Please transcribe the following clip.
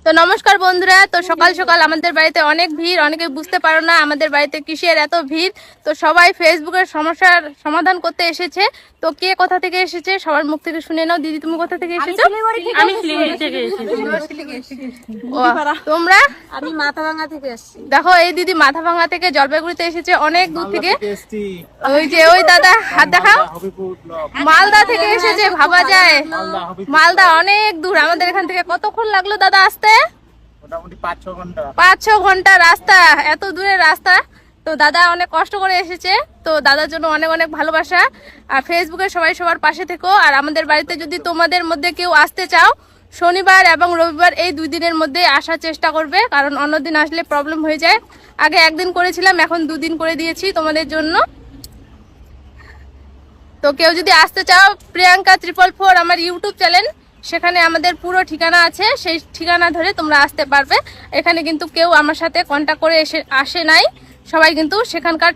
তো নমস্কার বন্ধুরা, তো সকাল সকাল আমাদের বাড়িতে অনেক ভিড়। অনেকে বুঝতে পারো না আমাদের বাড়িতে কিসের এত ভিড়। তো সবাই ফেসবুকের সমস্যার সমাধান করতে এসেছে। তো কে কোথা থেকে এসেছে সবার মুখ থেকে শুনে নাও। দিদি, তুমি কোথা থেকে এসেছো? আমি শিলিগুড়ি থেকে এসেছি। ও, তোমরা? আমি মাথাভাঙা থেকে এসেছি। দেখো, এই দিদি মাথাভাঙা থেকে জলপাইগুড়িতে এসেছে, অনেক দূর থেকে। ওই দাদা হাত দেখাও, মালদা থেকে এসেছে। ভাবা যায়, মালদা অনেক দূর। আমাদের এখান থেকে কতক্ষণ লাগলো দাদা আসতে? মোটামুটি 5-6 ঘন্টা। 5-6 ঘন্টা রাস্তা, এত দূরের রাস্তা। তো দাদা অনেক কষ্ট করে এসেছে। তো দাদার জন্য অনেক অনেক ভালোবাসা। আর ফেসবুকে সবাই সবার পাশে থেকো। আর আমাদের বাড়িতে যদি তোমাদের মধ্যে কেউ আসতে চাও, শনিবার এবং রবিবার এই 2 দিনের মধ্যে আসার চেষ্টা করবে, কারণ অন্যদিন আসলে প্রবলেম হয়ে যায়। আগে 1 দিন করেছিলাম, এখন 2 দিন করে দিয়েছি তোমাদের জন্য। তো কেউ যদি আসতে চাও, প্রিয়াঙ্কা 444 আমার ইউটিউব চ্যানেল, সেখানে আমাদের পুরো ঠিকানা আছে। সেই ঠিকানা ধরে তোমরা আসতে পারবে। এখানে কিন্তু কেউ আমার সাথে কন্ট্যাক্ট করে আসে নাই, সবাই কিন্তু সেখানকার